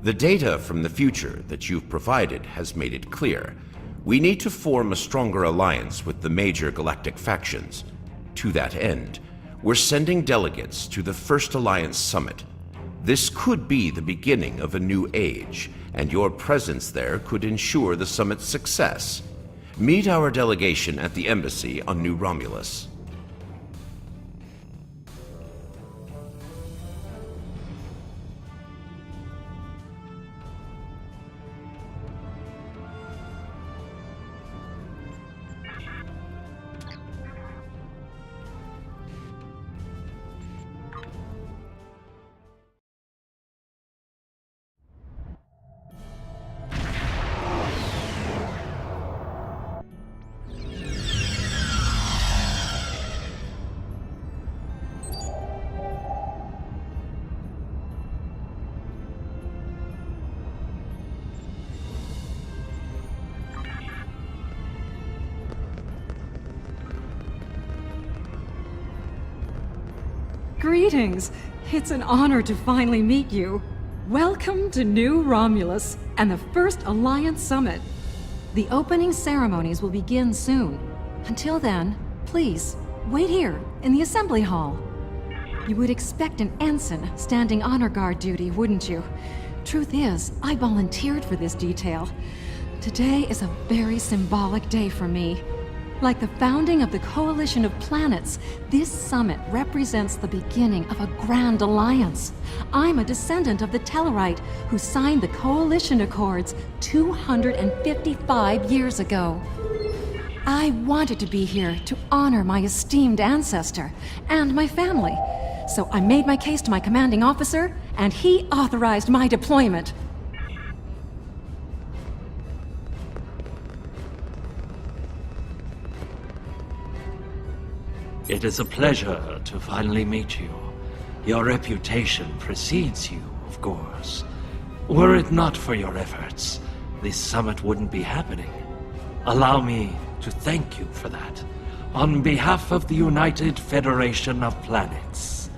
The data from the future that you've provided has made it clear. We need to form a stronger alliance with the major galactic factions. To that end, we're sending delegates to the First Alliance Summit. This could be the beginning of a new age, and your presence there could ensure the summit's success. Meet our delegation at the embassy on New Romulus. Greetings! It's an honor to finally meet you. Welcome to New Romulus and the First Alliance Summit. The opening ceremonies will begin soon. Until then, please, wait here in the assembly hall. You would expect an ensign standing honor guard duty, wouldn't you? Truth is, I volunteered for this detail. Today is a very symbolic day for me. Like the founding of the Coalition of Planets, this summit represents the beginning of a grand alliance. I'm a descendant of the Tellarite who signed the Coalition Accords 255 years ago. I wanted to be here to honor my esteemed ancestor and my family, so I made my case to my commanding officer, and he authorized my deployment. It is a pleasure to finally meet you. Your reputation precedes you, of course. Were it not for your efforts, this summit wouldn't be happening. Allow me to thank you for that, on behalf of the United Federation of Planets.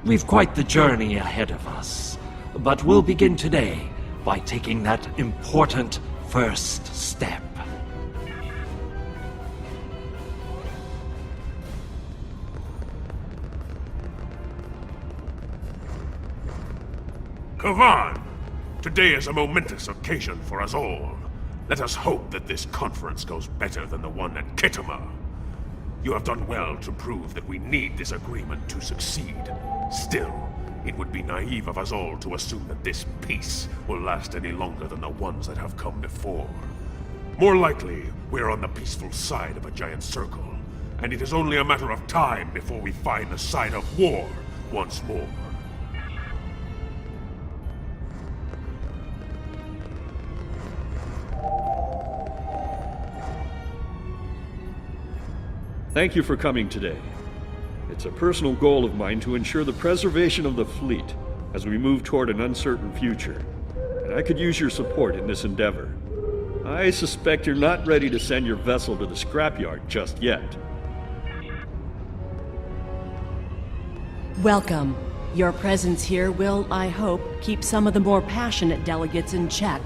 We've quite the journey ahead of us, but we'll begin today by taking that important first step. Kavan! Today is a momentous occasion for us all. Let us hope that this conference goes better than the one at Khitomer. You have done well to prove that we need this agreement to succeed. Still, it would be naive of us all to assume that this peace will last any longer than the ones that have come before. More likely, we're on the peaceful side of a giant circle, and it is only a matter of time before we find the side of war once more. Thank you for coming today. It's a personal goal of mine to ensure the preservation of the fleet as we move toward an uncertain future, and I could use your support in this endeavor. I suspect you're not ready to send your vessel to the scrapyard just yet. Welcome. Your presence here will, I hope, keep some of the more passionate delegates in check.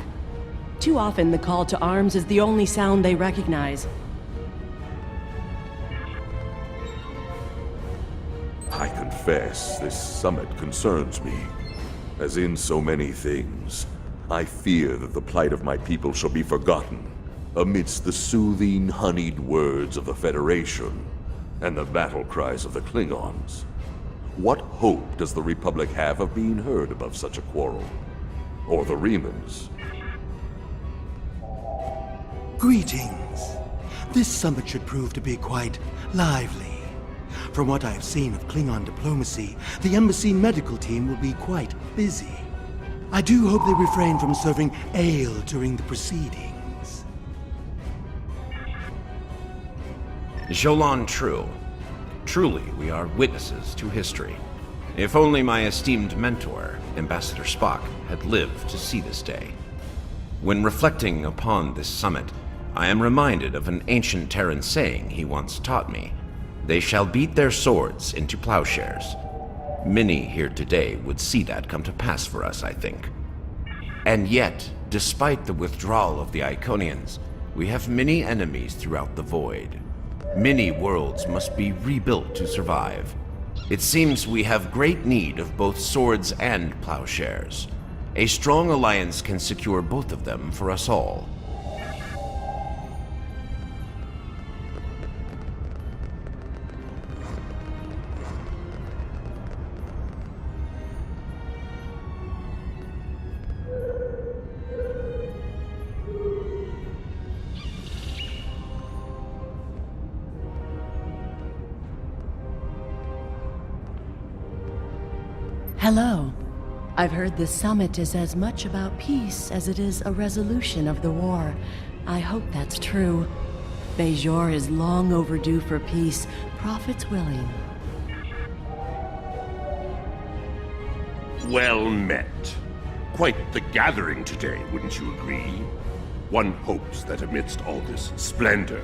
Too often the call to arms is the only sound they recognize. I confess, this summit concerns me. As in so many things, I fear that the plight of my people shall be forgotten amidst the soothing, honeyed words of the Federation and the battle cries of the Klingons. What hope does the Republic have of being heard above such a quarrel? Or the Remans? Greetings. This summit should prove to be quite lively. From what I have seen of Klingon diplomacy, the embassy medical team will be quite busy. I do hope they refrain from serving ale during the proceedings. Jolan True. Truly, we are witnesses to history. If only my esteemed mentor, Ambassador Spock, had lived to see this day. When reflecting upon this summit, I am reminded of an ancient Terran saying he once taught me. They shall beat their swords into plowshares. Many here today would see that come to pass for us, I think. And yet, despite the withdrawal of the Iconians, we have many enemies throughout the void. Many worlds must be rebuilt to survive. It seems we have great need of both swords and plowshares. A strong alliance can secure both of them for us all. Hello. I've heard this summit is as much about peace as it is a resolution of the war. I hope that's true. Bajor is long overdue for peace, prophets willing. Well met. Quite the gathering today, wouldn't you agree? One hopes that amidst all this splendor,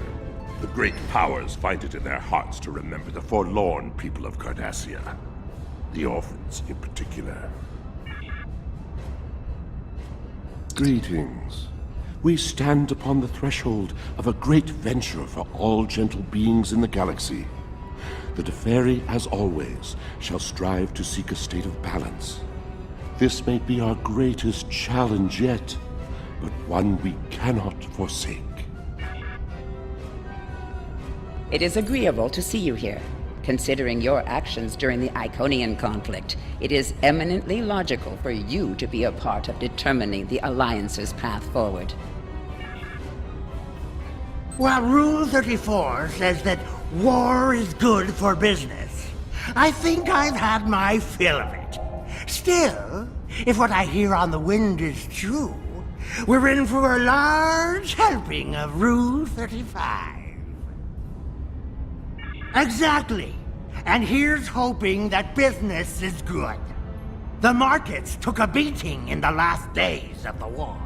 the great powers find it in their hearts to remember the forlorn people of Cardassia. The orphans in particular. Greetings. We stand upon the threshold of a great venture for all gentle beings in the galaxy. The Deferi, as always, shall strive to seek a state of balance. This may be our greatest challenge yet, but one we cannot forsake. It is agreeable to see you here. Considering your actions during the Iconian conflict, it is eminently logical for you to be a part of determining the Alliance's path forward. Well, Rule 34 says that war is good for business. I think I've had my fill of it. Still, if what I hear on the wind is true, we're in for a large helping of Rule 35. Exactly. And here's hoping that business is good. The markets took a beating in the last days of the war.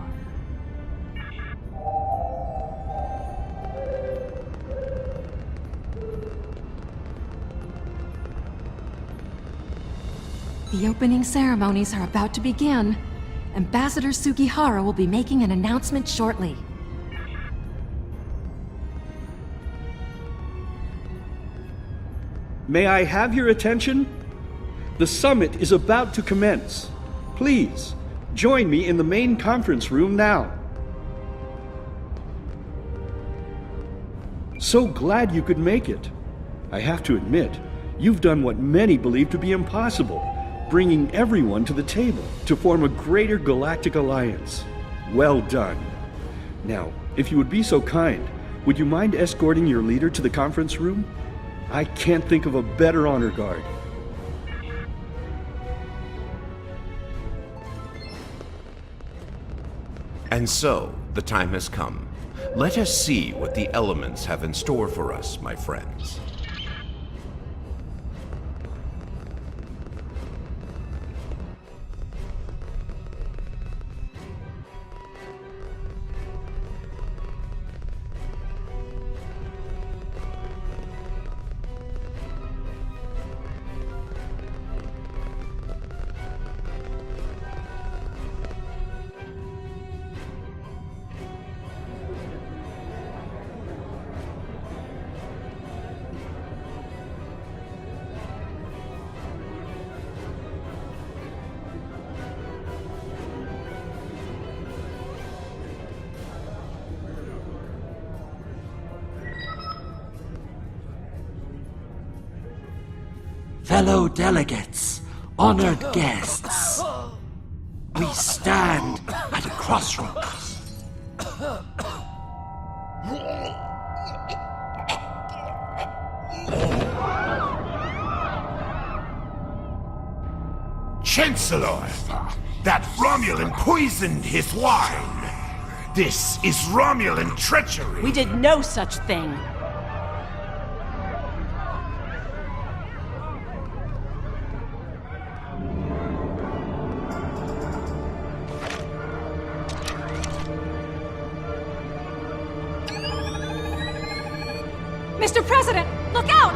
The opening ceremonies are about to begin. Ambassador Sugihara will be making an announcement shortly. May I have your attention? The summit is about to commence. Please, join me in the main conference room now. So glad you could make it. I have to admit, you've done what many believe to be impossible, bringing everyone to the table to form a greater galactic alliance. Well done. Now, if you would be so kind, would you mind escorting your leader to the conference room? I can't think of a better honor guard. And so, the time has come. Let us see what the elements have in store for us, my friends. Fellow delegates, honored guests, we stand at a crossroads. Chancellor! That Romulan poisoned his wine! This is Romulan treachery! We did no such thing. Mr. President, look out!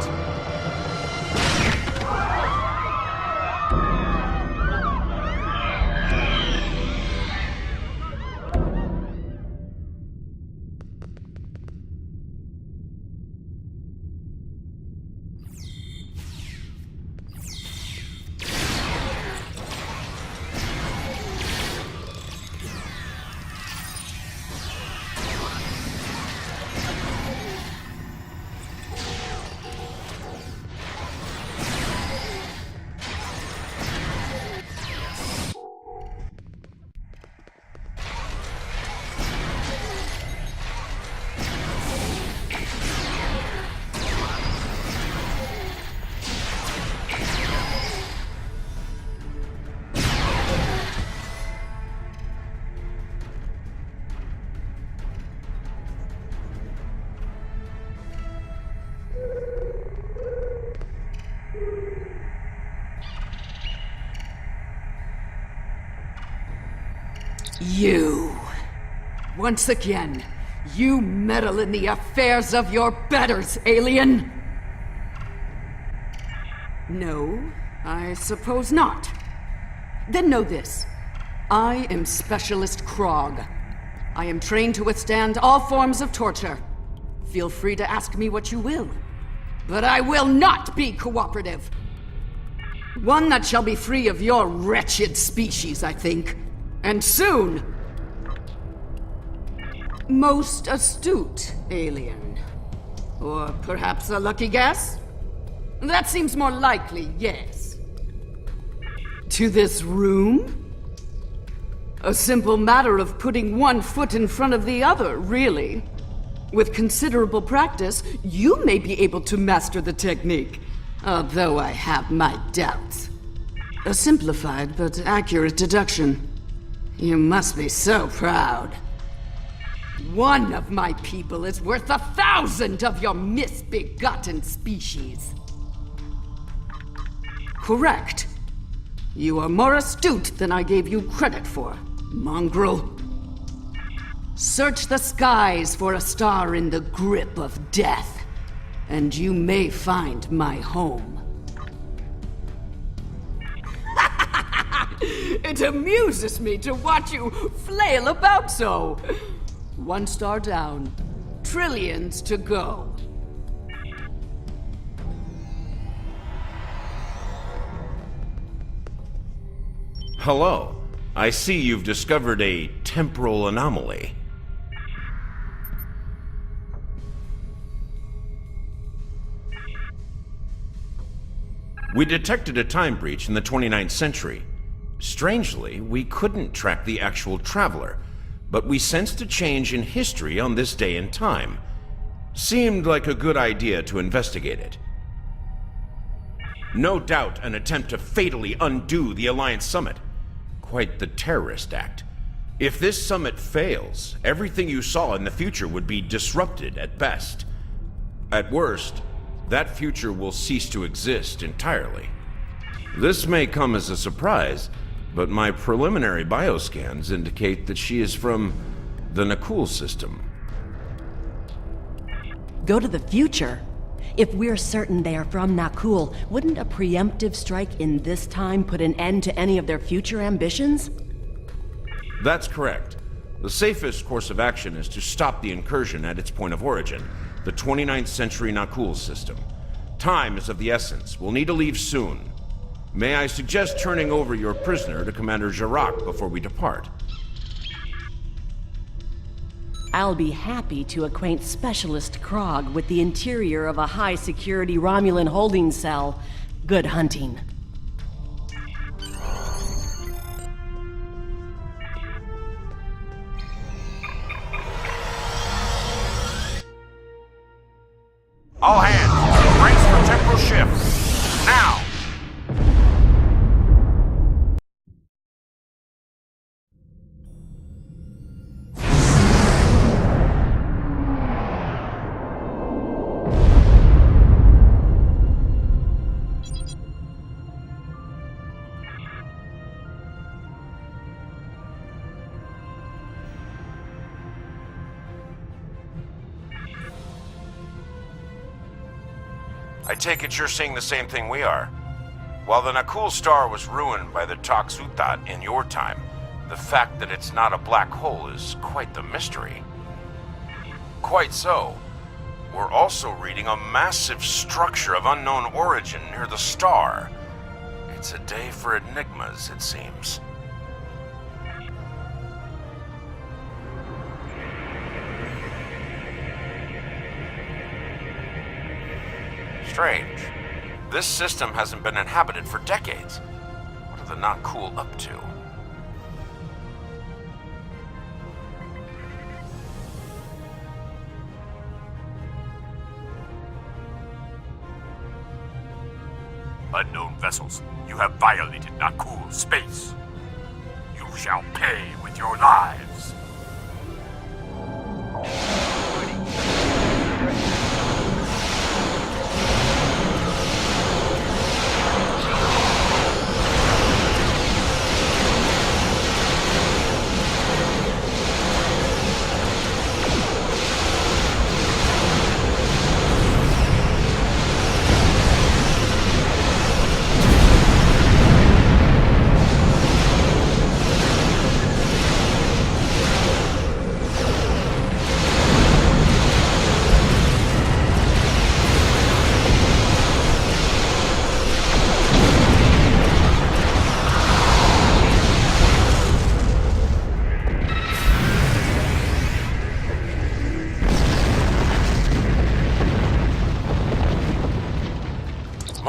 You. Once again, you meddle in the affairs of your betters, alien! No, I suppose not. Then know this. I am Specialist Krog. I am trained to withstand all forms of torture. Feel free to ask me what you will. But I will not be cooperative. One that shall be free of your wretched species, I think. And soon. Most astute alien. Or perhaps a lucky guess? That seems more likely, yes. To this room? A simple matter of putting one foot in front of the other, really. With considerable practice, you may be able to master the technique, although I have my doubts. A simplified but accurate deduction. You must be so proud. One of my people is worth 1,000 of your misbegotten species. Correct. You are more astute than I gave you credit for, mongrel. Search the skies for a star in the grip of death, and you may find my home. It amuses me to watch you flail about so. One star down, trillions to go. Hello. I see you've discovered a temporal anomaly. We detected a time breach in the 29th century. Strangely, we couldn't track the actual traveler, but we sensed a change in history on this day and time. Seemed like a good idea to investigate it. No doubt an attempt to fatally undo the Alliance Summit. Quite the terrorist act. If this summit fails, everything you saw in the future would be disrupted at best. At worst, that future will cease to exist entirely. This may come as a surprise, but my preliminary bioscans indicate that she is from the Nakul system. Go to the future? If we're certain they are from Nakul, wouldn't a preemptive strike in this time put an end to any of their future ambitions? That's correct. The safest course of action is to stop the incursion at its point of origin, the 29th century Nakul system. Time is of the essence. We'll need to leave soon. May I suggest turning over your prisoner to Commander Jarak before we depart? I'll be happy to acquaint Specialist Krog with the interior of a high-security Romulan holding cell. Good hunting. All hands, brace for temporal shift. Now! I take it you're seeing the same thing we are. While the Nakul star was ruined by the Toxutat in your time, the fact that it's not a black hole is quite the mystery. Quite so. We're also reading a massive structure of unknown origin near the star. It's a day for enigmas, it seems. Strange. This system hasn't been inhabited for decades. What are the Nakul up to? Unknown vessels, you have violated Nakul space. You shall pay with your lives.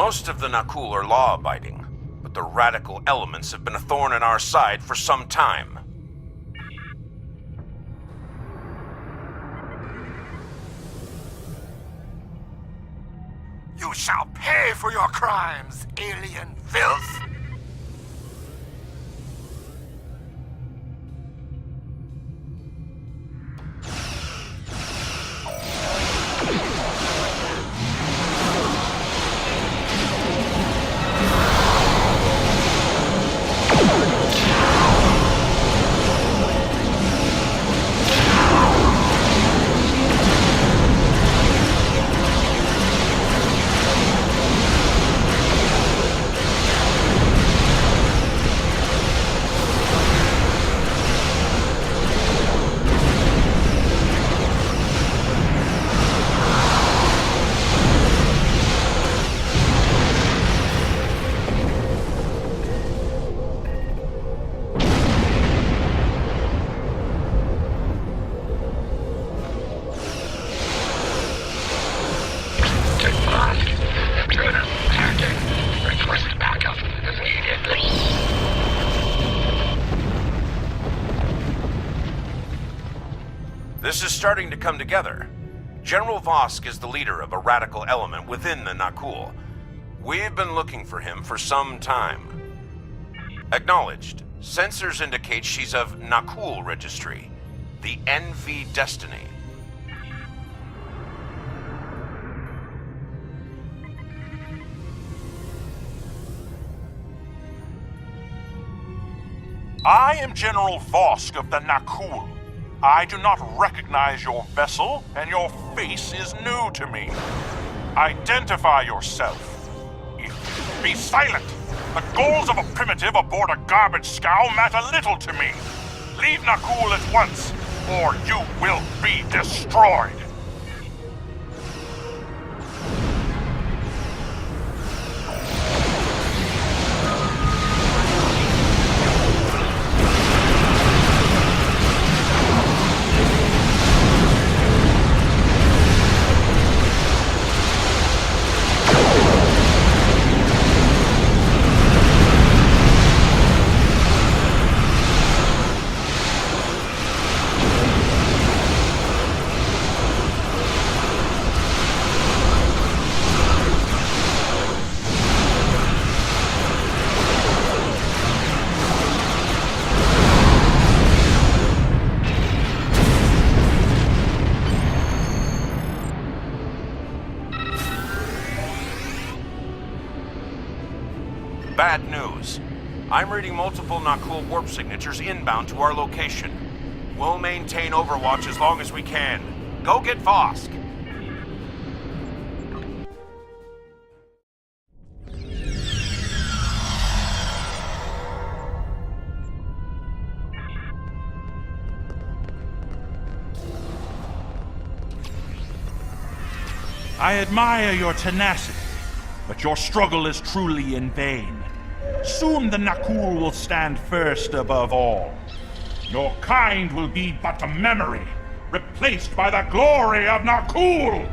Most of the Nakul are law-abiding, but the radical elements have been a thorn in our side for some time. You shall pay for your crimes, alien filth! This is starting to come together. General Vosk is the leader of a radical element within the Nakul. We've been looking for him for some time. Acknowledged. Sensors indicate she's of Nakul registry. The NV Destiny. I am General Vosk of the Nakul. I do not recognize your vessel, and your face is new to me. Identify yourself. Be silent. The goals of a primitive aboard a garbage scow matter little to me. Leave Nakul at once, or you will be destroyed. Bad news. I'm reading multiple Nakul warp signatures inbound to our location. We'll maintain Overwatch as long as we can. Go get Vosk! I admire your tenacity, but your struggle is truly in vain. Soon the Nakul will stand first above all. Your kind will be but a memory, replaced by the glory of Nakul!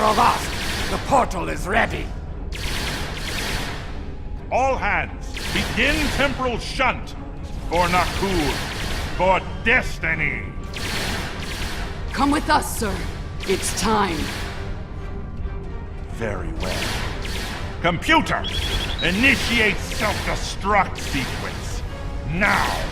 Provost, the portal is ready. All hands, begin temporal shunt. For Nakul, for destiny. Come with us, sir. It's time. Very well. Computer, initiate self-destruct sequence. Now!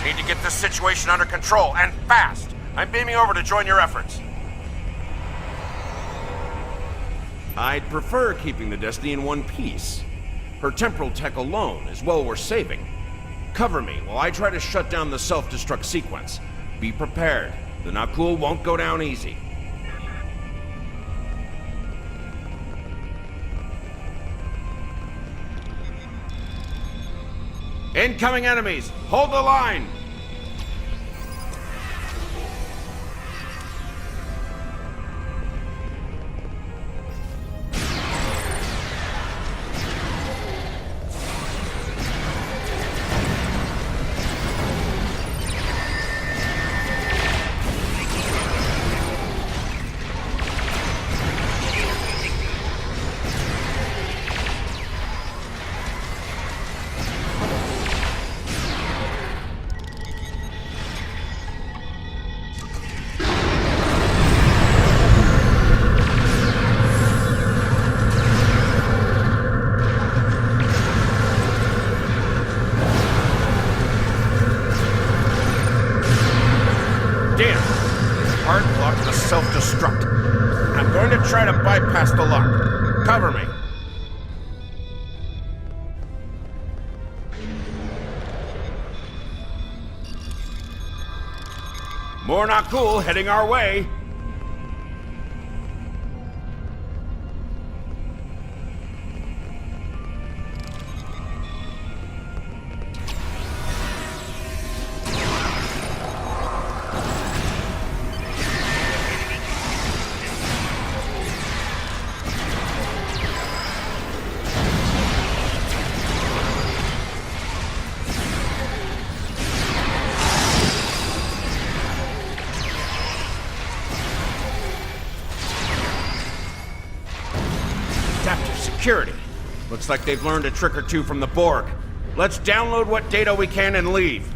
Need to get this situation under control, and fast! I'm beaming over to join your efforts. I'd prefer keeping the Destiny in one piece. Her temporal tech alone is well worth saving. Cover me while I try to shut down the self-destruct sequence. Be prepared. The Nakul won't go down easy. Incoming enemies! Hold the line! Self-destruct. I'm going to try to bypass the lock. Cover me. More Nakul heading our way. Security. Looks like they've learned a trick or two from the Borg. Let's download what data we can and leave.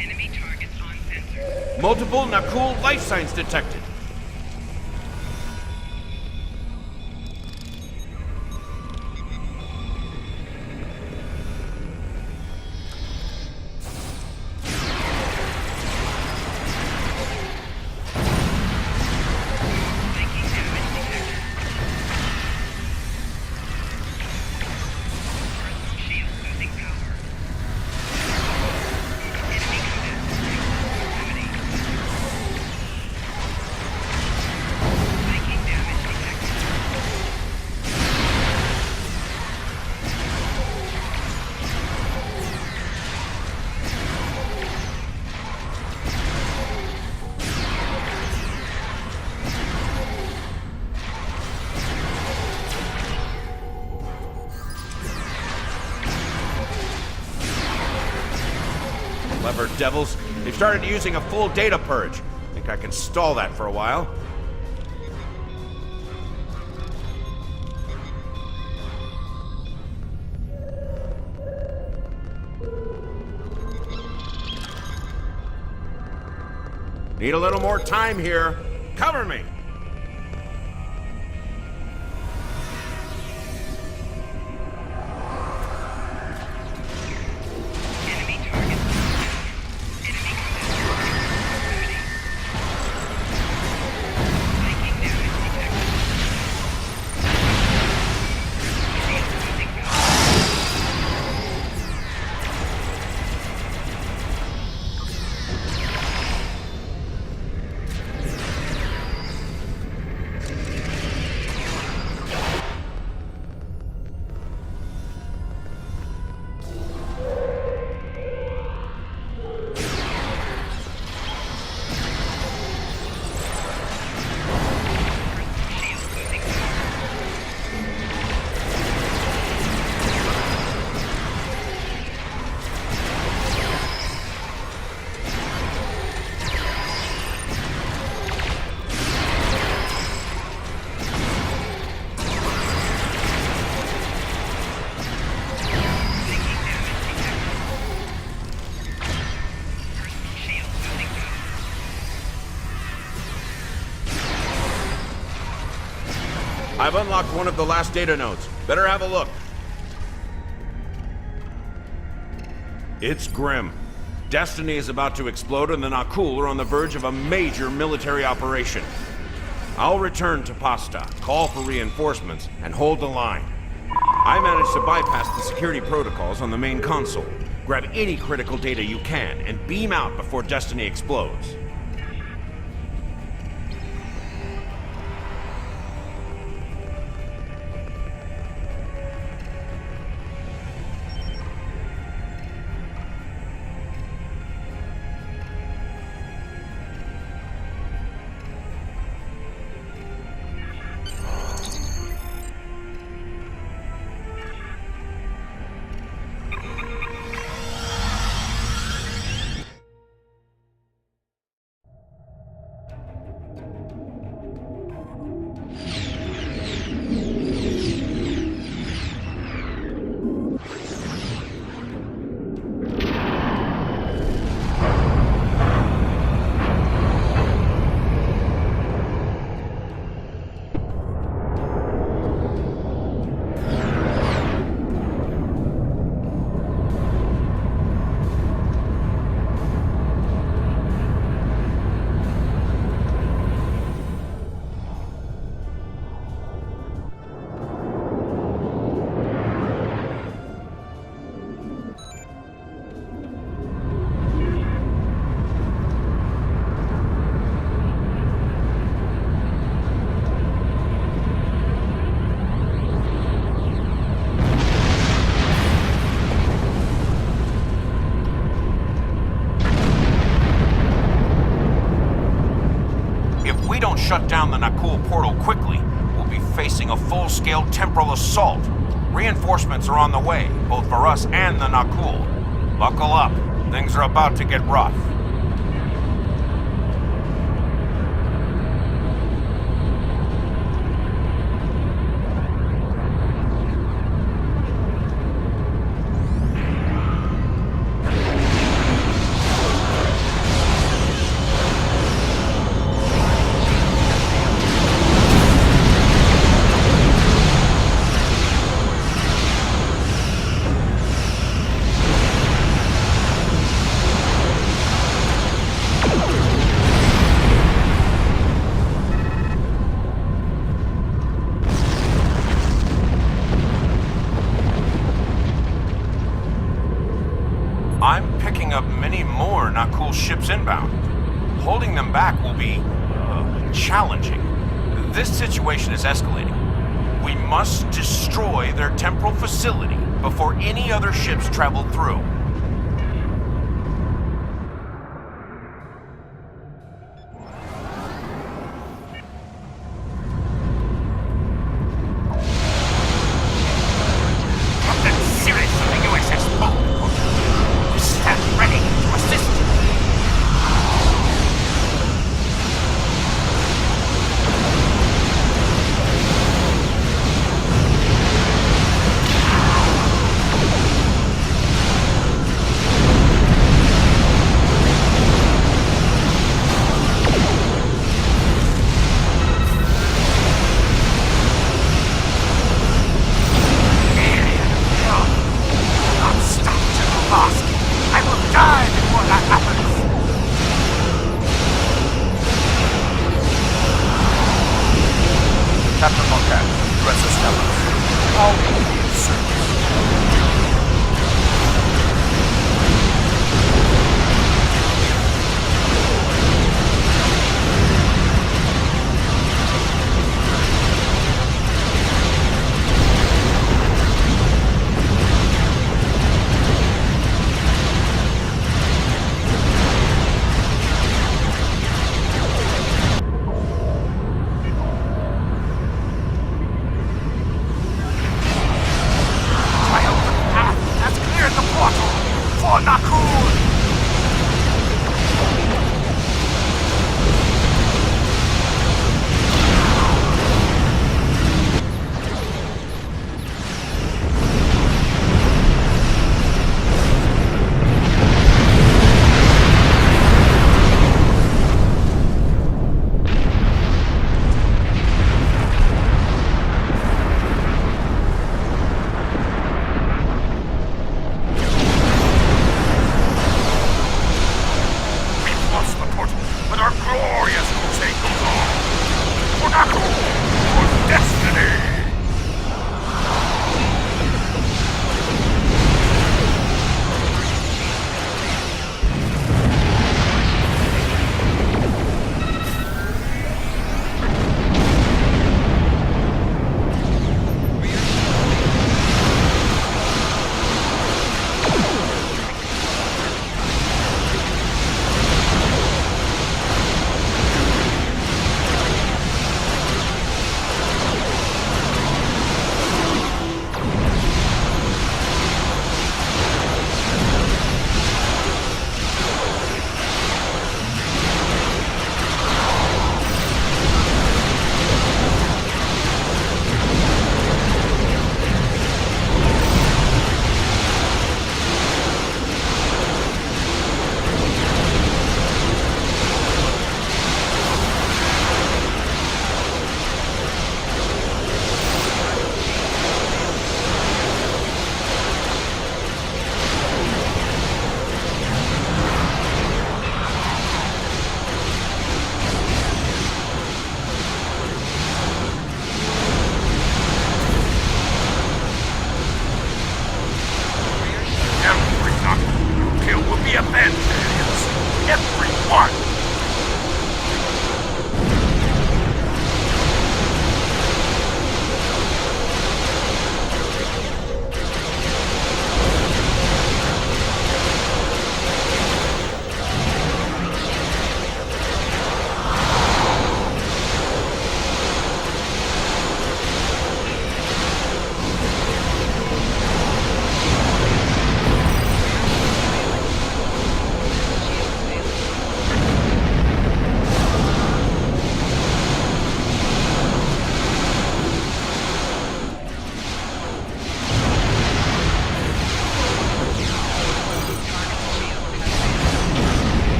Enemy targets on sensor. Multiple Nakul life signs detected. Clever devils. They've started using a full data purge. Think I can stall that for a while. Need a little more time here. Cover me! I've unlocked one of the last data nodes. Better have a look. It's grim. Destiny is about to explode and the Nakul are on the verge of a major military operation. I'll return to Pasta, call for reinforcements, and hold the line. I managed to bypass the security protocols on the main console. Grab any critical data you can and beam out before Destiny explodes. Shut down the Nakul portal quickly, we'll be facing a full-scale temporal assault. Reinforcements are on the way, both for us and the Nakul. Buckle up. Things are about to get rough. I'm picking up many more Nakul ships inbound. Holding them back will be challenging. This situation is escalating. We must destroy their temporal facility before any other ships travel through. Captain Sirius of the USS Bold stand ready to assist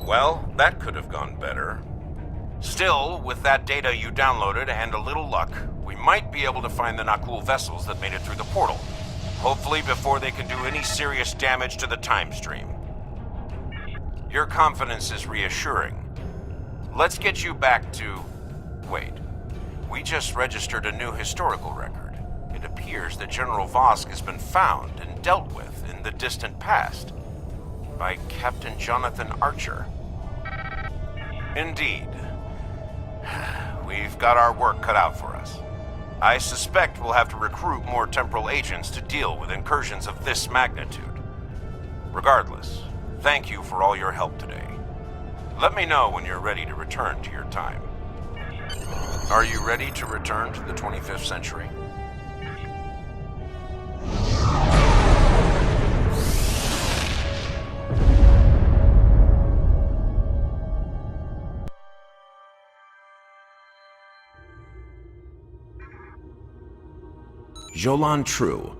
Well, that could have gone better. Still, with that data you downloaded and a little luck, we might be able to find the Nakul vessels that made it through the portal. Hopefully before they can do any serious damage to the time stream. Your confidence is reassuring. Let's get you back to... Wait. We just registered a new historical record. It appears that General Vosk has been found and dealt with in the distant past by Captain Jonathan Archer. Indeed. We've got our work cut out for us. I suspect we'll have to recruit more temporal agents to deal with incursions of this magnitude. Regardless, thank you for all your help today. Let me know when you're ready to return to your time. Are you ready to return to the 25th century? Jolan True.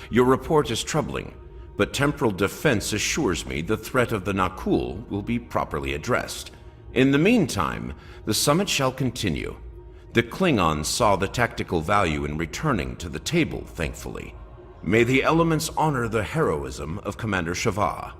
Your report is troubling, but temporal defense assures me the threat of the Nakul will be properly addressed. In the meantime, the summit shall continue. The Klingons saw the tactical value in returning to the table, thankfully. May the elements honor the heroism of Commander Shava.